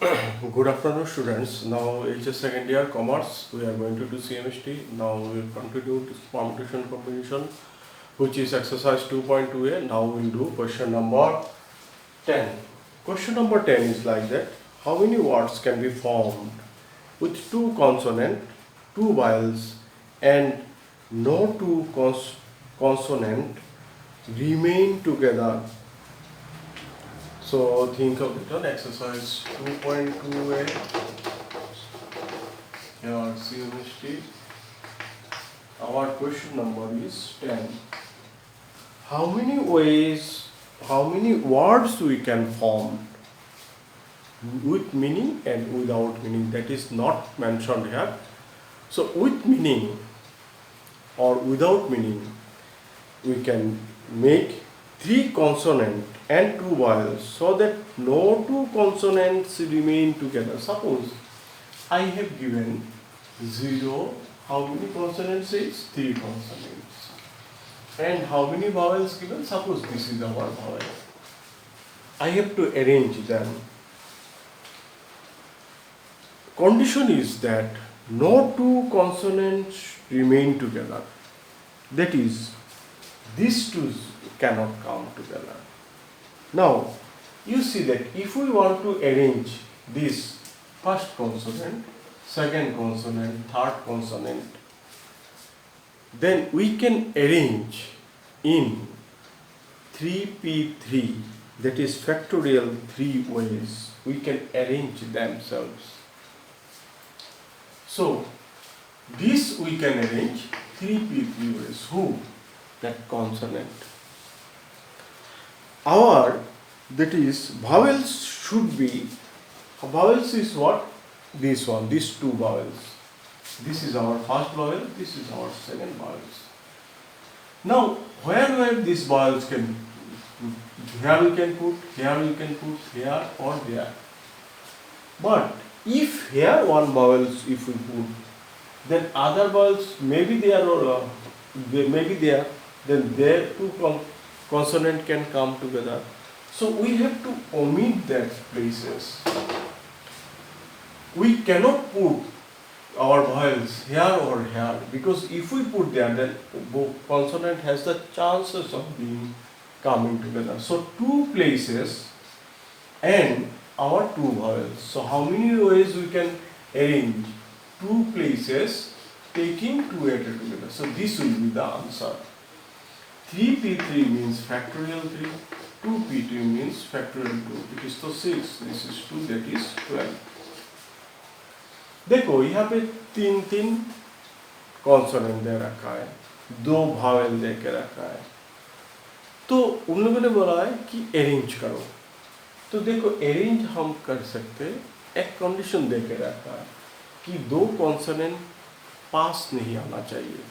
Good afternoon, students. Now HS second year commerce. We are going to do CMST. Now we will continue this permutation combination, which is exercise 2.2a. Now we will do question number 10. Question number 10 is like that. How many words can be formed with two consonant, two vowels, and no two consonant remain together? So think of it on exercise 2.2a. Here CMST. Our question number is 10. How many words we can form with meaning and without meaning? That is not mentioned here. So with meaning or without meaning, we can make three consonant and two vowels so that no two consonants remain together. Suppose I have given 0, how many consonants is? 3 consonants. And how many vowels given? Suppose this is our vowel. I have to arrange them. Condition is that no two consonants remain together. That is, these two cannot come together. Now, you see that if we want to arrange this first consonant, second consonant, third consonant, then we can arrange in 3p3, that is factorial 3 ways. We can arrange themselves. So, this we can arrange 3p3 ways. Who? That consonant. That is, vowels should be, vowels is what? This one, these two vowels. This is our first vowel, this is our second vowels. Now, where these vowels can, here we can put, here or there. But if here one vowels, if we put, then other vowels maybe there or maybe there, then there two consonant can come together. So we have to omit that places. We cannot put our vowels here or here, because if we put there, then both consonant has the chances of being coming together. So two places and our two vowels. So how many ways we can arrange two places taking two added together? So this will be the answer. 3p3 means factorial 3, 2p3 means factorial 2. It is तो 6, this is 2, that is 12. देखो यहाँ पे तीन consonant दे रखा है, 2 vowel दे के रखा है, तो उन लोगों ने बोला है कि अरेंज करो. तो देखो अरेंज हम कर सकते, एक कंडीशन दे के रखा है कि 2 कॉन्सोनेंट पास नहीं आना चाहिए.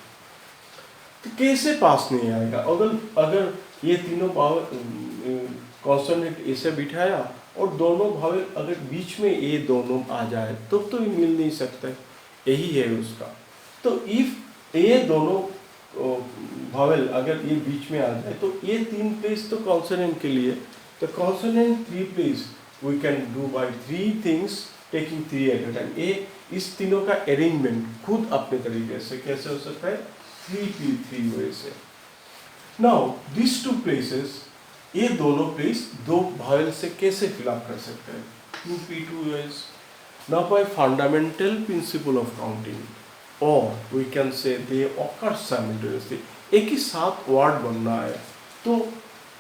तो कैसे पास नहीं आएगा? अगर ये तीनों कॉन्सोनेंट ऐसे बिठाया और दोनों भावेल अगर बीच में ये दोनों आ जाए तो ये मिल नहीं सकता. यही है उसका. तो इफ ये दोनों भावेल अगर ये बीच में आ जाए तो ये 3 प्लेस तो कॉन्सोनेंट के लिए. तो consonant 3 place we can do by 3 things taking 3 at a time. ये इस तीनों का अरेंजमेंट खुद अपने तरीके से कैसे हो सकता है? 3p3 वे से. नाउ दिस 2 प्लेसेस, ये दोनों प्लेस 2 भावेल से कैसे फिलअप कर सकते हैं? 2p2 ways. Now by fundamental principle of counting, or we can say they occur simultaneously. एक ही साथ वर्ड बनना है तो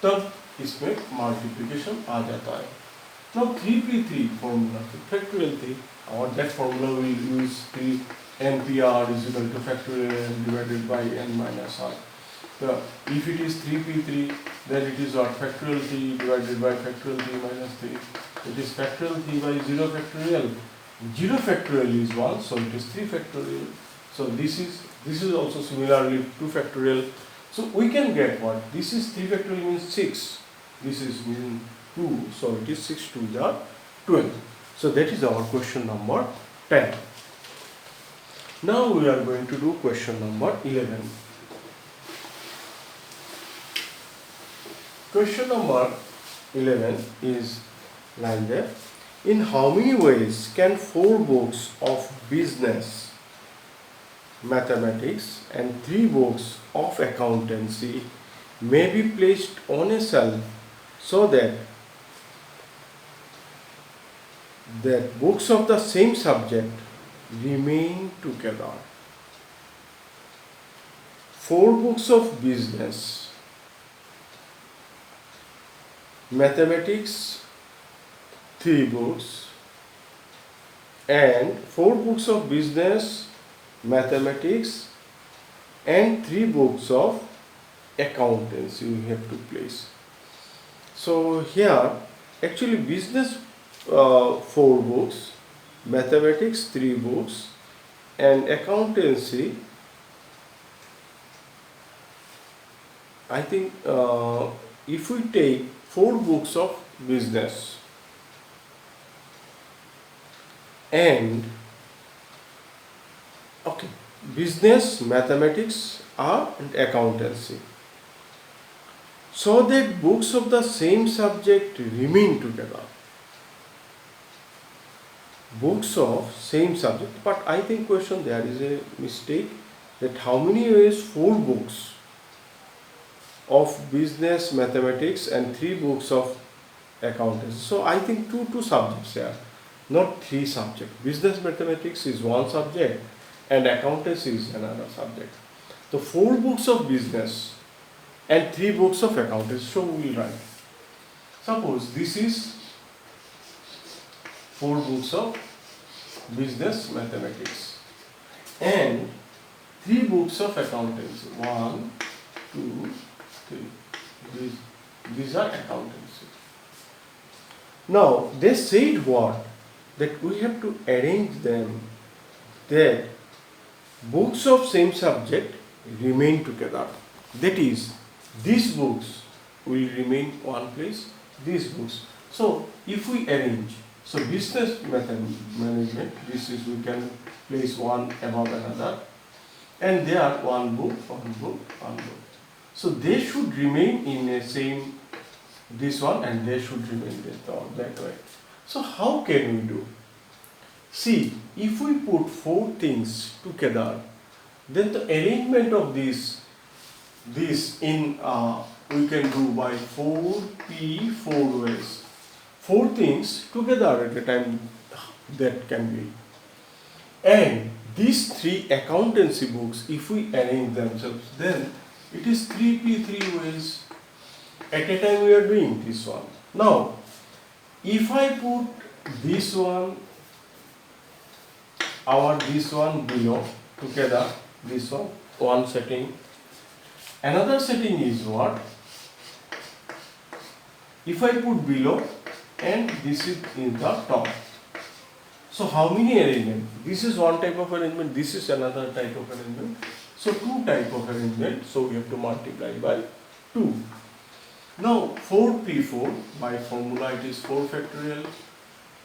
तब इसमें मल्टीप्लिकेशन आ जाता है. Now 3p3 formula, factorial 3, or that formula will use 3npr is equal to factorial n divided by n minus r. So if it is 3p3, then it is what? Factorial 3 divided by factorial 3 minus 3. It is factorial 3 by 0 factorial. 0 factorial is 1, so it is 3 factorial. So this is also similarly 2 factorial. So we can get what? This is 3 factorial means 6. This is mean 2, so it is 6 2 are 12. So that is our question number 10. Now we are going to do question number 11. Question number 11 is like that. In how many ways can 4 books of business mathematics and 3 books of accountancy may be placed on a shelf so that books of the same subject remain together? 4 books of business mathematics, 3 books, and 4 books of business mathematics and 3 books of accountancy we have to place. So here actually business 4 books, mathematics 3 books, and accountancy I think if we take 4 books of business and okay, business, mathematics, and accountancy, so that books of the same subject remain together. Books of same subject, but I think question there is a mistake that how many ways 4 books of business, mathematics, and 3 books of accountancy. So I think two subjects here, not 3 subjects. Business mathematics is one subject and accountancy is another subject. So 4 books of business and 3 books of accountancy. So we will write. Suppose this is 4 books of business mathematics and 3 books of accountancy. 1, 2, 3. These are accountancy. Now they said what? That we have to arrange them that books of same subject remain together. That is, these books will remain one place, these books. So if we arrange, so business management, this is we can place one above another, and they are one book, one book, one book. So they should remain in a same, this one, and they should remain that way. So how can we do? See, if we put 4 things together, then the arrangement of this in we can do by 4p 4 ways. 4 things together at a time that can be. And these 3 accountancy books, if we arrange themselves, then it is 3p 3 ways. At a time we are doing this one. Now, if I put this one, this one below together, this one setting. Another setting is what? If I put below and this is in the top. So how many arrangement? This is one type of arrangement, this is another type of arrangement. So 2 type of arrangement, so we have to multiply by 2. Now 4p4 by formula it is 4 factorial.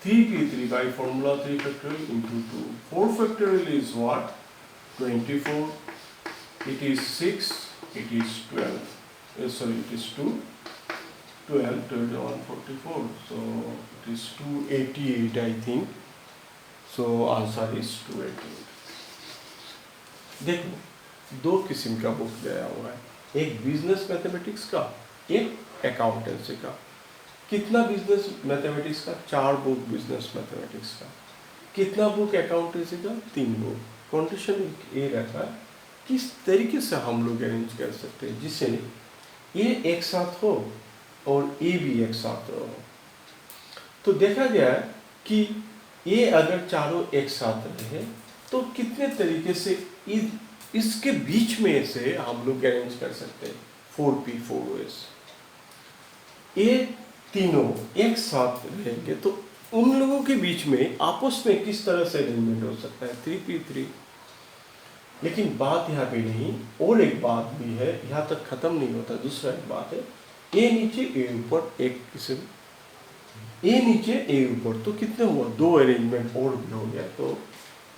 3p3 by formula 3 factorial into 2. 4 factorial is what? 24. It is 6. It is 12. It is 2. 12, 21, 44. So it is 288 I think. So answer is 288. देखो 2 किस्म का book दिया हुआ है, एक business mathematics का, एक accountancy का. कितना बिजनेस मैथमेटिक्स का? 4 बुक बिजनेस मैथमेटिक्स का. कितना बुक अकाउंटेंसी का? 3 बुक. कंडीशन ये रहता है किस तरीके से हम लोग अरेंज कर सकते हैं जिससे ये एक साथ हो और ये भी एक साथ हो. तो देखा गया कि ये अगर चारों एक साथ रहे तो कितने तरीके से इसके बीच में से हम लोग अरेंज कर सकते हैं 4p 4 ways. ये तीनों एक साथ रहेंगे तो उन लोगों के बीच में आपस में किस तरह से अरेंजमेंट हो सकता है 3p 3. लेकिन बात यहाँ पे नहीं, और एक बात भी है, यहाँ तक खत्म नहीं होता. दूसरा एक बात है, ए नीचे ए ऊपर एक किस्म, ए नीचे ए ऊपर, तो कितने हुआ? 2 अरेंजमेंट और भी हो गया. तो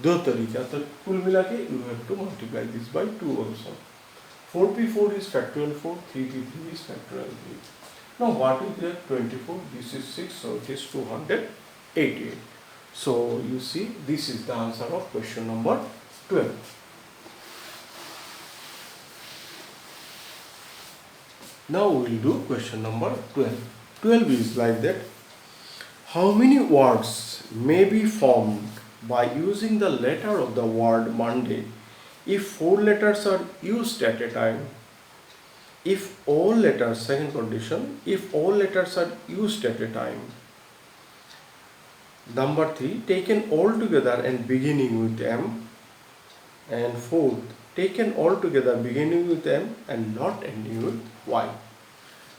2 तरीका, तो कुल मिला के you have to multiply this by 2 also. 4p 4 is factorial 4, 3p 3 is factorial 3. Now what is there? 24. This is 6, so it is 200. 88. So you see, this is the answer of question number 12. Now we will do question number 12. 12 is like that. How many words may be formed by using the letter of the word Monday if 4 letters are used at a time? If all letters, second condition, if all letters are used at a time. Number 3, taken all together and beginning with M. And fourth, taken all together beginning with M and not ending with Y.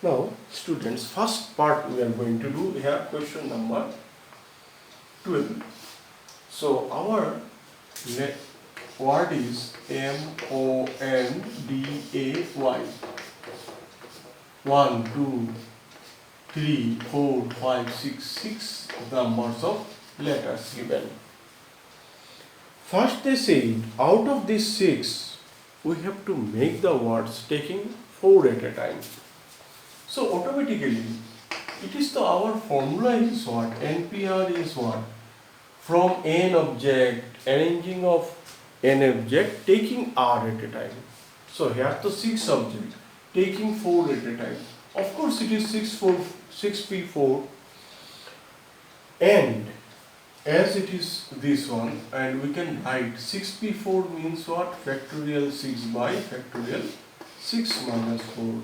Now, students, first part we are going to do here, question number 12. So, our word is M-O-N-D-A-Y. 1, 2, 3, 4, 5, 6 numbers of letters given. First they said, out of these 6, we have to make the words taking 4 at a time. So automatically, it is our formula is what? NPR is what? From n object, arranging of n object, taking R at a time. So here the 6 object, taking 4 at a time. Of course it is 6P4, and as it is this one, and we can write 6P4 means what? Factorial 6 by factorial 6 minus 4.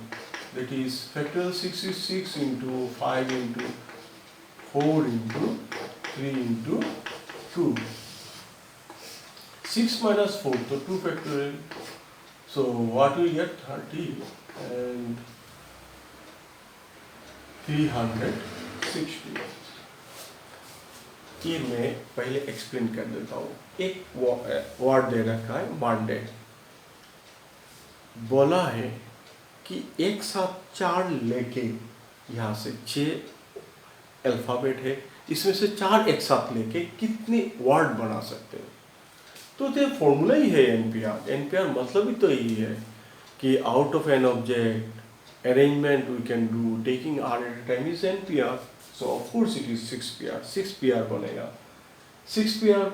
That is factorial 6 is 6 into 5 into 4 into 3 into 2. 6 minus 4, so 2 factorial. So what we get? 30 and 360. ये मैं पहले explain कर देता हूँ. एक word दे रखा है Monday, बोला है कि एक साथ 4 लेके, यहाँ से 6 अल्फाबेट है, इसमें से 4 एक साथ लेके कितने वर्ड बना सकते हैं. तो ये फॉर्मूला ही है एनपीआर. एनपीआर मतलब ही तो यही है कि out of an object arrangement we can do taking r at a time is nPr. So of course it is 6PR. 6PR बनेगा. 6PR,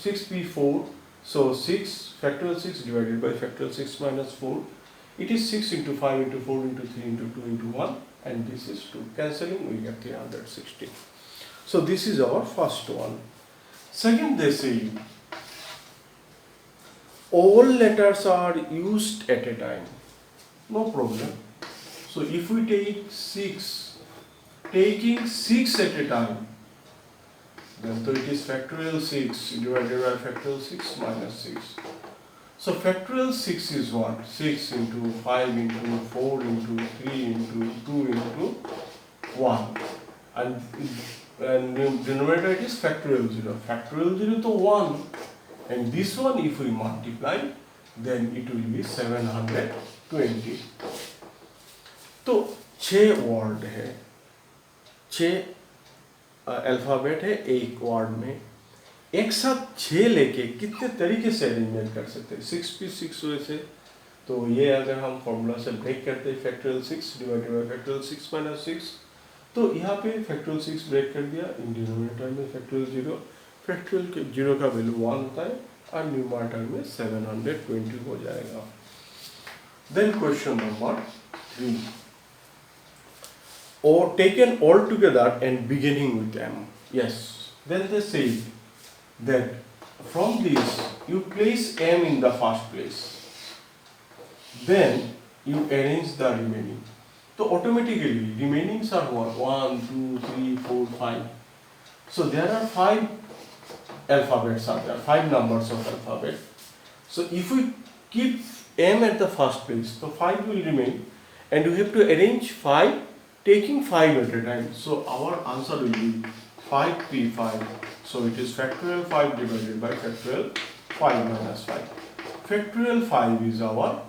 6P4. So 6 factorial 6 divided by factorial 6 minus 4. It is 6 into 5 into 4 into 3 into 2 into 1, and this is 2. Cancelling, we get 360. So this is our first one. Second, they say all letters are used at a time. No problem. So if we take 6, taking 6 at a time, then so it is factorial 6 divided by factorial 6 minus 6. So factorial 6 is what? 6 into 5 into 4 into 3 into 2 into 1. And denominator it is factorial 0. Factorial 0 to 1. And this one if we multiply, then it will be 720. तो 6 word है, 6 alphabet है एक word में. एक साथ 6 लेके कितने तरीके से अरेंजमेंट कर सकते हैं. 6P6 वैसे तो ये अगर हम फॉर्मूला से ब्रेक करते हैं factorial 6 divided by factorial 6 minus 6, तो यहाँ पे factorial 6 ब्रेक कर दिया. इन डिनोमिनेटर में factorial 0, factorial के 0 का वैल्यू 1 होता है और न्यूमरेटर में 720 हो जाएगा. Then question number 3. Or taken all together and beginning with M. Yes. Then they say that from this you place M in the first place. Then you arrange the remaining. So automatically remainings are what? 1, 2, 3, 4, 5. So there are 5 alphabets are there, 5 numbers of alphabet. So if we keep M at the first place, so 5 will remain, and you have to arrange 5 taking 5 at a time. So our answer will be 5P5. So it is factorial 5 divided by factorial 5 minus 5. Factorial 5 is our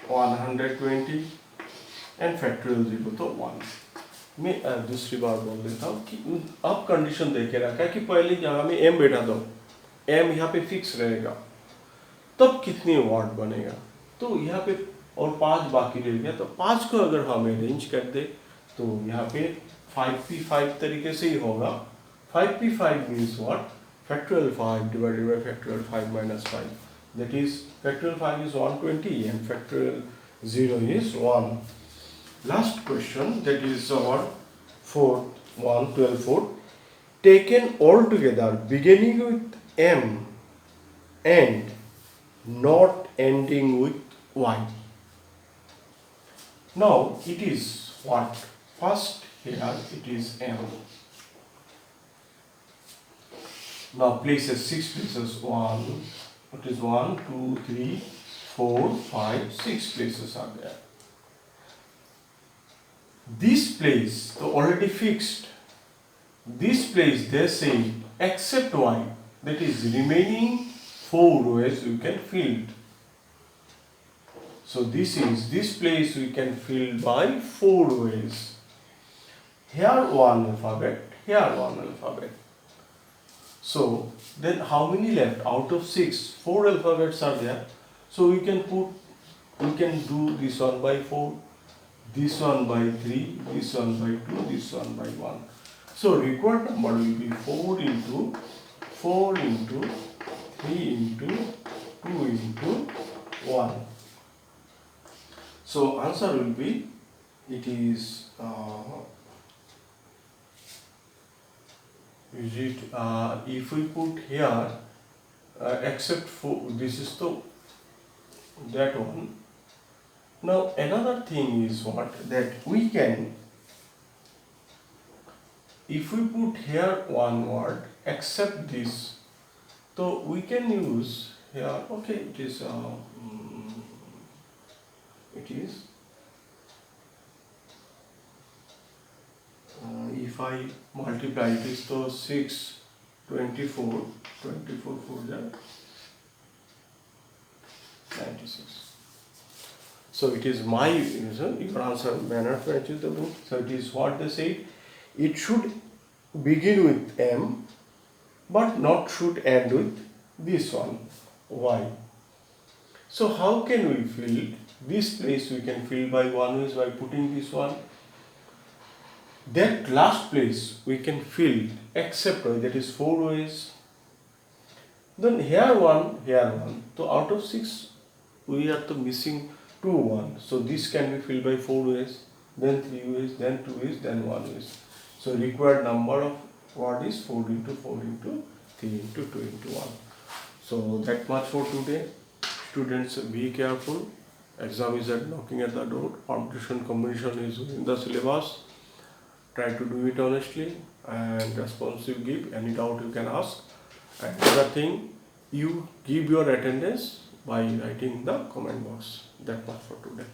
120 and factorial 0 तो 1. मैं दूसरी बार बोल देता हूँ कि अब condition दे के रखा है कि पहले यहाँ में m बैठा दो, m यहाँ पे फिक्स रहेगा, तब कितने वर्ड बनेगा. तो यहाँ पे और 5 बाकी रह गया, तो 5 को अगर हम अरेंज कर दे तो यहाँ पे 5p5 तरीके से ही होगा. 5p5 means what? Factorial 5 divided by factorial 5 minus 5. That is, factorial 5 is 120 and factorial 0 is 1. Last question, that is our fourth one, 12th. Taken all together, beginning with M and not ending with Y. Now it is what? First here it is M. Now places 6 places. 1, what is 1, 2, 3, 4, 5, 6 places are there. This place so already fixed. This place they say except Y, that is remaining 4 rows we can fill. So this place we can fill by 4 ways. Here one alphabet, here one alphabet. So then how many left? Out of 6, 4 alphabets are there. So we can do this one by 4, this one by 3, this one by 2, this one by 1. So required number will be 4 into 3 into 2 into 1. So answer will be, it is if we put here except for this is the that one. Now another thing is what, that we can, if we put here one word except this, so we can use here, okay, it is if I multiply it is so 6, 24 4 96. So it is my your answer manner to achieve the book. So it is what they say, it should begin with M but not should end with this one, Y. So how can we fill this place? We can fill by one is by putting this one. That last place we can fill except Y, that is 4 ways. Then here one. So out of 6 we are to missing 2 1. So this can be filled by 4 ways, then 3 ways, then 2 ways, then 1 ways. So required number of what is 4 into 4 into 3 into 2 into 1. So that much for today. Students, be careful. Exam is knocking at the door. Competition combination is in the syllabus. Try to do it honestly and responsive. Give any doubt you can ask. And another thing, you give your attendance by writing in the comment box. That much for today.